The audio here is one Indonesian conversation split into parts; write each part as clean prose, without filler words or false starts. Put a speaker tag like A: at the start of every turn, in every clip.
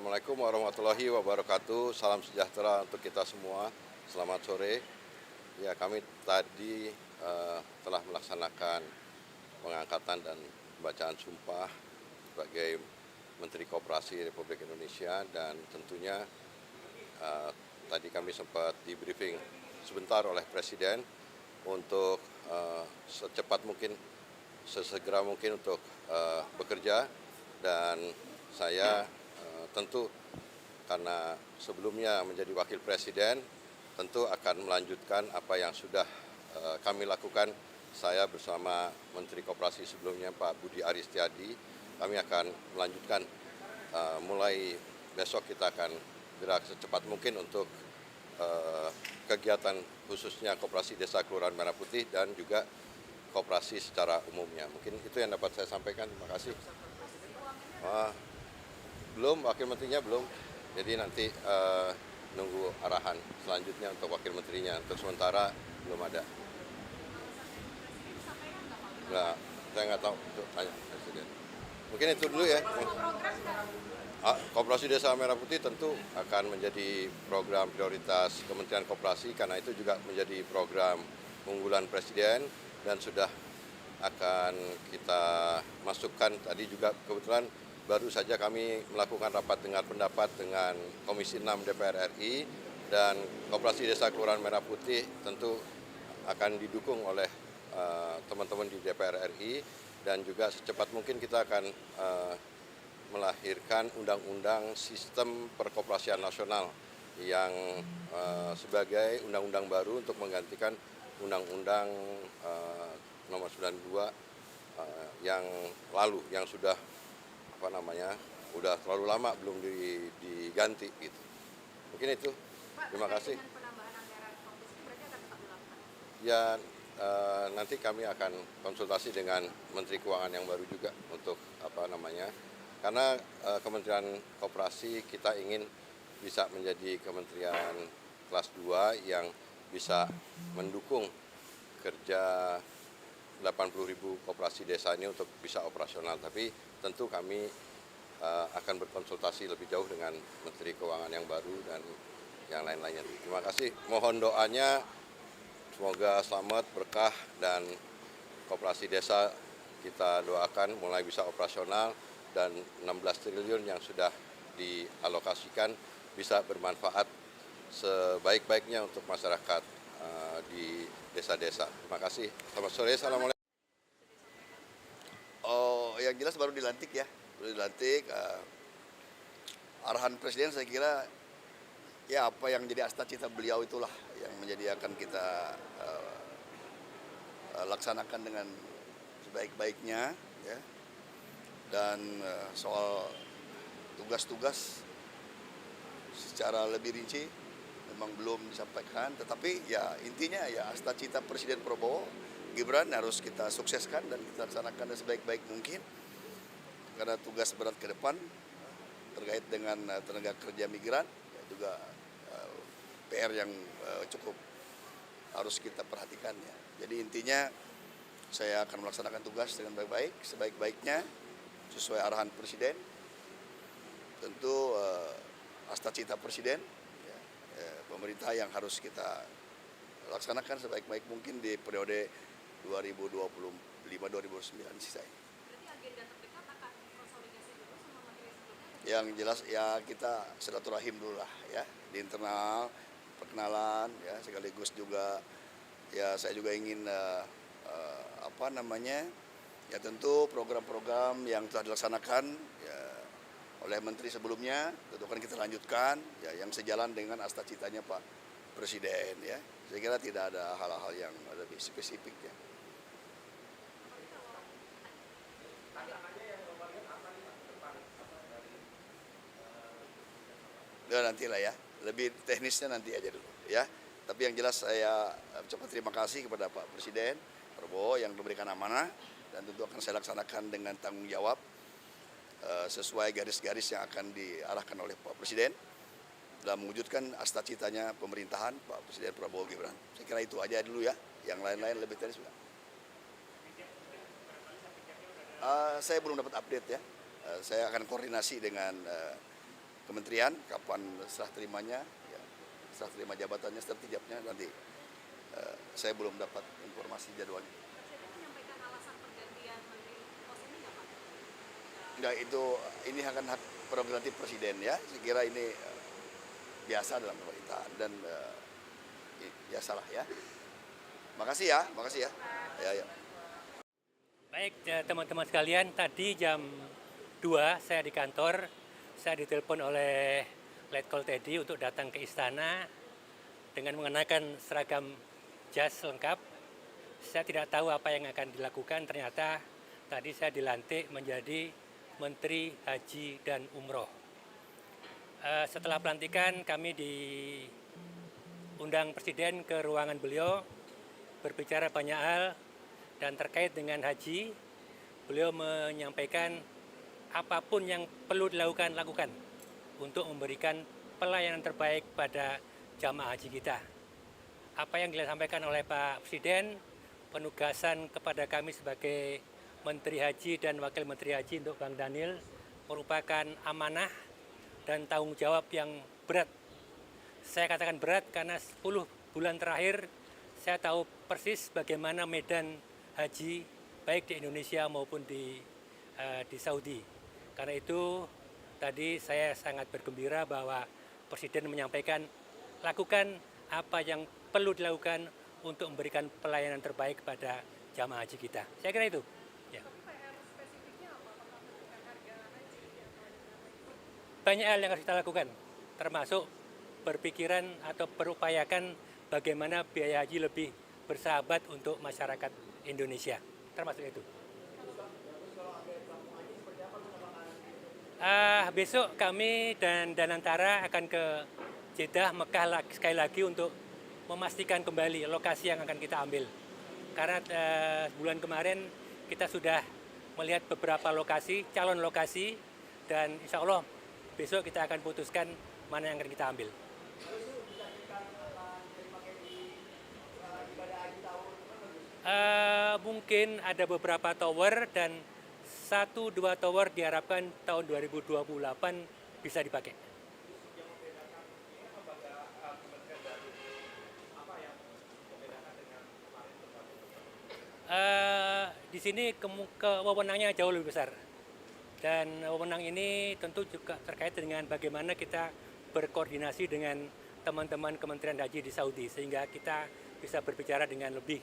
A: Assalamualaikum warahmatullahi wabarakatuh. Salam sejahtera untuk kita semua. Selamat sore. Ya, kami tadi telah melaksanakan pengangkatan dan pembacaan sumpah sebagai Menteri Koperasi Republik Indonesia, dan tentunya tadi kami sempat di briefing sebentar oleh Presiden untuk secepat mungkin, sesegera mungkin untuk bekerja. Dan saya tentu karena sebelumnya menjadi Wakil Presiden, tentu akan melanjutkan apa yang sudah kami lakukan. Saya bersama Menteri Koperasi sebelumnya Pak Budi Aris Setiadi, kami akan melanjutkan mulai besok. Kita akan gerak secepat mungkin untuk kegiatan khususnya Koperasi Desa Kelurahan Merah Putih dan juga koperasi secara umumnya. Mungkin itu yang dapat saya sampaikan. Terima kasih. Belum, Wakil Menterinya belum. Jadi nanti nunggu arahan selanjutnya untuk Wakil Menterinya. Untuk sementara belum ada. Nggak, saya nggak tahu. Itu tanya Presiden. Mungkin itu dulu ya. Koperasi Desa Merah Putih tentu akan menjadi program prioritas Kementerian Koperasi, karena itu juga menjadi program unggulan Presiden dan sudah akan kita masukkan. Tadi juga kebetulan baru saja kami melakukan rapat dengar pendapat dengan Komisi 6 DPR RI, dan Koperasi Desa Kelurahan Merah Putih tentu akan didukung oleh teman-teman di DPR RI, dan juga secepat mungkin kita akan melahirkan undang-undang sistem perkoperasian nasional yang sebagai undang-undang baru untuk menggantikan undang-undang nomor 92 yang lalu, yang sudah udah terlalu lama belum diganti gitu. Mungkin itu. Terima kasih. Ya, nanti kami akan konsultasi dengan Menteri Keuangan yang baru juga untuk karena Kementerian Koperasi kita ingin bisa menjadi kementerian kelas 2 yang bisa mendukung kerja 80.000 koperasi desa ini untuk bisa operasional. Tapi tentu kami akan berkonsultasi lebih jauh dengan Menteri Keuangan yang baru dan yang lain-lainnya. Terima kasih. Mohon doanya semoga selamat, berkah, dan koperasi desa kita doakan mulai bisa operasional, dan 16 triliun yang sudah dialokasikan bisa bermanfaat sebaik-baiknya untuk masyarakat di desa-desa. Terima kasih. Selamat sore. Assalamualaikum.
B: Yang jelas baru dilantik ya, arahan Presiden saya kira ya apa yang jadi cita beliau itulah yang menjadi akan kita laksanakan dengan sebaik-baiknya ya. Dan soal tugas-tugas secara lebih rinci memang belum disampaikan, tetapi ya intinya ya cita Presiden Prabowo Gibran harus kita sukseskan dan kita laksanakan sebaik-baik mungkin, karena tugas berat ke depan terkait dengan tenaga kerja migran ya, juga PR yang cukup harus kita perhatikan ya. Jadi intinya saya akan melaksanakan tugas dengan baik-baik, sebaik-baiknya sesuai arahan Presiden. Tentu cita Presiden ya, pemerintah yang harus kita laksanakan sebaik-baik mungkin di periode 2025-2029 sisa ini.
C: Berarti agenda terdekat akan konsolidasi dulu sama menteri sebelumnya?
B: Yang jelas ya kita silaturahim dulu lah ya di internal, perkenalan ya, sekaligus juga ya saya juga ingin ya tentu program-program yang telah dilaksanakan ya oleh menteri sebelumnya tentu akan kita lanjutkan ya, yang sejalan dengan cita-citanya Pak Presiden ya. Saya kira tidak ada hal-hal yang lebih spesifik ya. Ya nantilah ya, lebih teknisnya nanti aja dulu ya. Tapi yang jelas saya ucapkan terima kasih kepada Pak Presiden Prabowo yang memberikan amanah, dan tentu akan saya laksanakan dengan tanggung jawab sesuai garis-garis yang akan diarahkan oleh Pak Presiden dalam mewujudkan cita-citanya pemerintahan Pak Presiden Prabowo Gibran. Saya kira itu aja dulu ya, yang lain-lain lebih teknis sudah. Saya belum dapat update ya. Saya akan koordinasi dengan kementerian, kapan serah terimanya, ya, serah terima jabatannya, sertijabnya nanti saya belum dapat informasi jadwalnya.
C: Presiden menyampaikan alasan pergantian menteri pos ini nggak Pak?
B: Enggak, itu ini akan hak prerogatif presiden ya. Saya kira ini biasa dalam pemerintahan dan biasalah ya. Makasih ya, makasih ya. Ya, ya.
D: Baik, teman-teman sekalian, tadi jam 2 saya di kantor, saya ditelepon oleh Letkol Teddy untuk datang ke istana dengan mengenakan seragam jas lengkap. Saya tidak tahu apa yang akan dilakukan, ternyata tadi saya dilantik menjadi Menteri Haji dan Umroh. Setelah pelantikan kami diundang Presiden ke ruangan beliau, berbicara banyak hal, dan terkait dengan haji, beliau menyampaikan apapun yang perlu dilakukan, lakukan untuk memberikan pelayanan terbaik pada jamaah haji kita. Apa yang disampaikan oleh Pak Presiden, penugasan kepada kami sebagai Menteri Haji dan Wakil Menteri Haji untuk Bang Daniel merupakan amanah dan tanggung jawab yang berat. Saya katakan berat karena 10 bulan terakhir saya tahu persis bagaimana medan haji baik di Indonesia maupun di Saudi. Karena itu tadi saya sangat bergembira bahwa Presiden menyampaikan lakukan apa yang perlu dilakukan untuk memberikan pelayanan terbaik pada jamaah haji kita. Saya kira itu. Ya.
C: Tapi PR spesifiknya apa? Apakah menentukan harga haji atau ada nama?
D: Banyak hal yang harus kita lakukan, termasuk berpikiran atau berupayakan bagaimana biaya haji lebih bersahabat untuk masyarakat Indonesia, termasuk itu. Besok kami dan Danantara akan ke Jeddah, Mekah sekali lagi untuk memastikan kembali lokasi yang akan kita ambil. Karena bulan kemarin kita sudah melihat beberapa lokasi, calon lokasi, dan insya Allah besok kita akan putuskan mana yang akan kita ambil. Mungkin ada beberapa tower dan 1-2 tower diharapkan tahun 2028 bisa dipakai. Di sini wewenangnya jauh lebih besar, dan wewenang ini tentu juga terkait dengan bagaimana kita berkoordinasi dengan teman-teman Kementerian Haji di Saudi sehingga kita bisa berbicara dengan lebih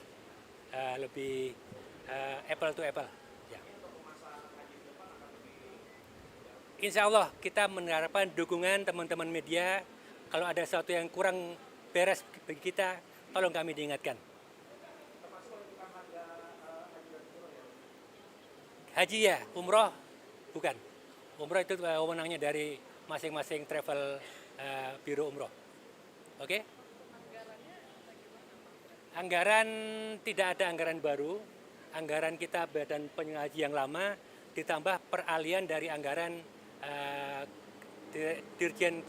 D: apple to apple. Ya. Insya Allah kita mengharapkan dukungan teman-teman media. Kalau ada sesuatu yang kurang beres bagi kita, tolong kami diingatkan. Haji ya, umroh bukan. Umroh itu wewenangnya dari masing-masing travel biro umroh. Oke? Anggaran tidak ada anggaran baru. Anggaran kita badan penyelenggara haji yang lama ditambah peralihan dari anggaran Dirjen